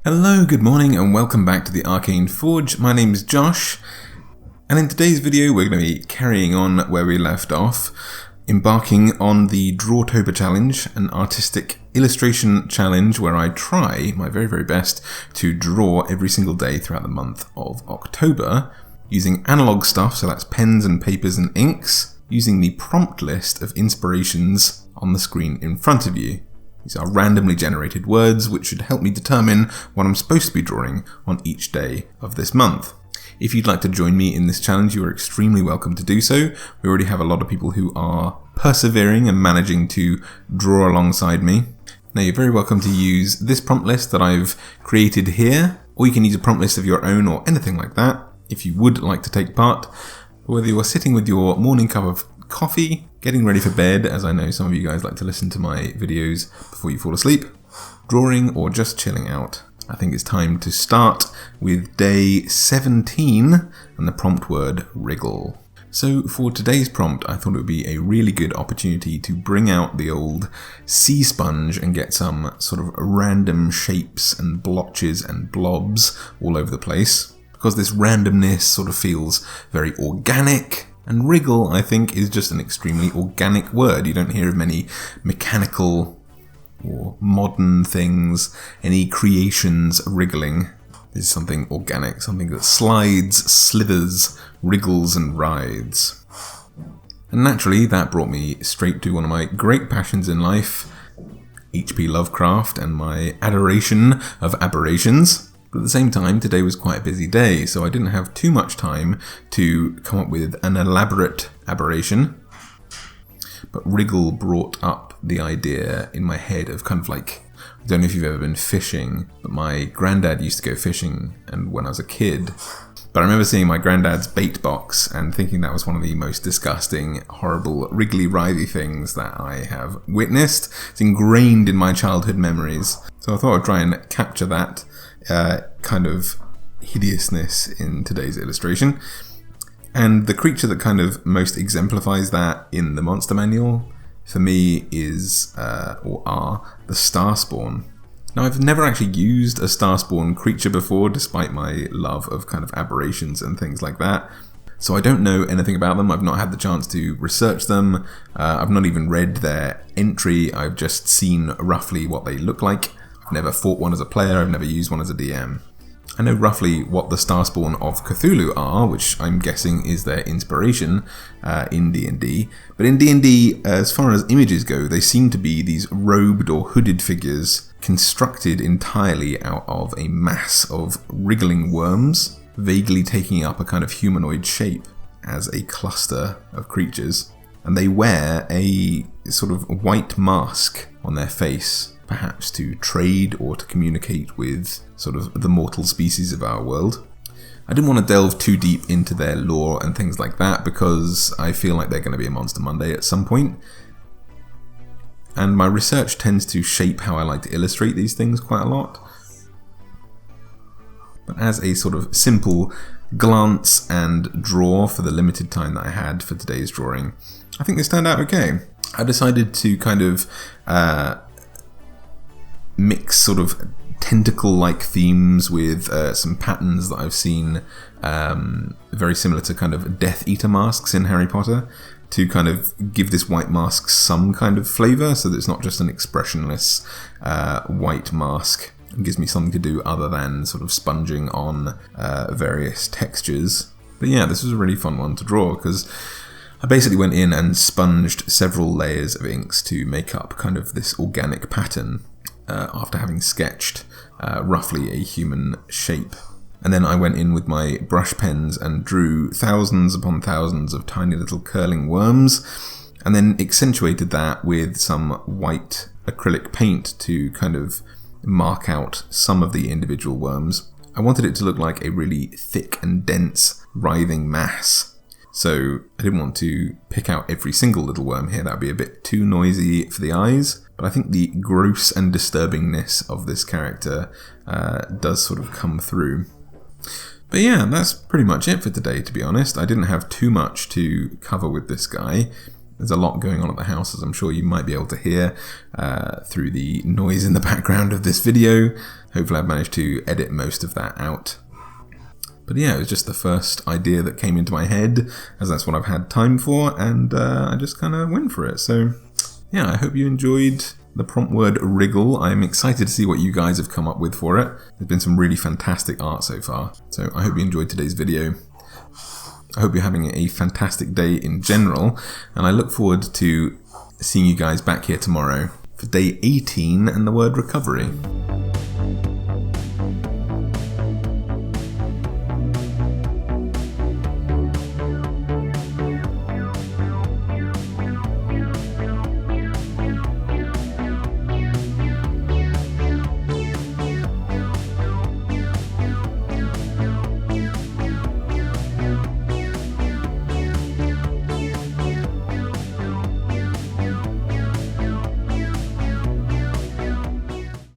Hello, good morning, and welcome back to the Arcane Forge. My name is Josh, and in today's video we're going to be carrying on where we left off, embarking on the Drawtober challenge, an artistic illustration challenge where I try my very best to draw every single day throughout the month of October, using analog stuff, so that's pens and papers and inks, using the prompt list of inspirations on the screen in front of you. These are randomly generated words which should help me determine what I'm supposed to be drawing on each day of this month. If you'd like to join me in this challenge, you are extremely welcome to do so. We already have a lot of people who are persevering and managing to draw alongside me. Now you're very welcome to use this prompt list that I've created here, or you can use a prompt list of your own or anything like that if you would like to take part. Whether you're sitting with your morning cup of coffee, getting ready for bed, as I know some of you guys like to listen to my videos before you fall asleep, drawing, or just chilling out, I think it's time to start with day 17 and the prompt word Wriggle. So for today's prompt, I thought it would be a really good opportunity to bring out the old sea sponge and get some sort of random shapes and blotches and blobs all over the place, because this randomness sort of feels very organic. And wriggle, I think, is just an extremely organic word. You don't hear of many mechanical or modern things, any creations wriggling. This is something organic, something that slides, slithers, wriggles and rides. And naturally, that brought me straight to one of my great passions in life, H.P. Lovecraft and my adoration of aberrations. But at the same time, today was quite a busy day, so I didn't have too much time to come up with an elaborate aberration. But Wriggle brought up the idea in my head of kind of like, I don't know if you've ever been fishing, but my granddad used to go fishing, and when I was a kid. But I remember seeing my granddad's bait box and thinking that was one of the most disgusting, horrible, wriggly, writhy things that I have witnessed. It's ingrained in my childhood memories. So I thought I'd try and capture that kind of hideousness in today's illustration. And the creature that kind of most exemplifies that in the monster manual for me is, or are, the Starspawn. Now I've never actually used a Starspawn creature before, despite my love of kind of aberrations and things like that. So I don't know anything about them. I've not had the chance to research them. I've not even read their entry. I've just seen roughly what they look like. I've never fought one as a player, I've never used one as a DM. I know roughly what the Starspawn of Cthulhu are, which I'm guessing is their inspiration in D&D. But in D&D, as far as images go, they seem to be these robed or hooded figures constructed entirely out of a mass of wriggling worms, vaguely taking up a kind of humanoid shape as a cluster of creatures. And they wear a sort of white mask on their face, perhaps to trade or to communicate with sort of the mortal species of our world. I didn't want to delve too deep into their lore and things like that because I feel like they're going to be a Monster Monday at some point. And my research tends to shape how I like to illustrate these things quite a lot. But as a sort of simple glance and draw for the limited time that I had for today's drawing, I think this turned out okay. I decided to kind of mix sort of tentacle-like themes with some patterns that I've seen very similar to kind of Death Eater masks in Harry Potter, to kind of give this white mask some kind of flavour so that it's not just an expressionless white mask. It gives me something to do other than sort of sponging on various textures. But yeah, this was a really fun one to draw because I basically went in and sponged several layers of inks to make up kind of this organic pattern after having sketched roughly a human shape. And then I went in with my brush pens and drew thousands upon thousands of tiny little curling worms, and then accentuated that with some white acrylic paint to kind of mark out some of the individual worms. I wanted it to look like a really thick and dense writhing mass. So I didn't want to pick out every single little worm here, that would be a bit too noisy for the eyes. But I think the gross and disturbingness of this character does sort of come through. But yeah, that's pretty much it for today, to be honest. I didn't have too much to cover with this guy. There's a lot going on at the house, as I'm sure you might be able to hear through the noise in the background of this video. Hopefully I've managed to edit most of that out. But yeah, it was just the first idea that came into my head, as that's what I've had time for, and I just kind of went for it. So yeah, I hope you enjoyed the prompt word wriggle. I'm excited to see what you guys have come up with for it. There's been some really fantastic art so far. So I hope you enjoyed today's video. I hope you're having a fantastic day in general, and I look forward to seeing you guys back here tomorrow for day 18 and the word recovery.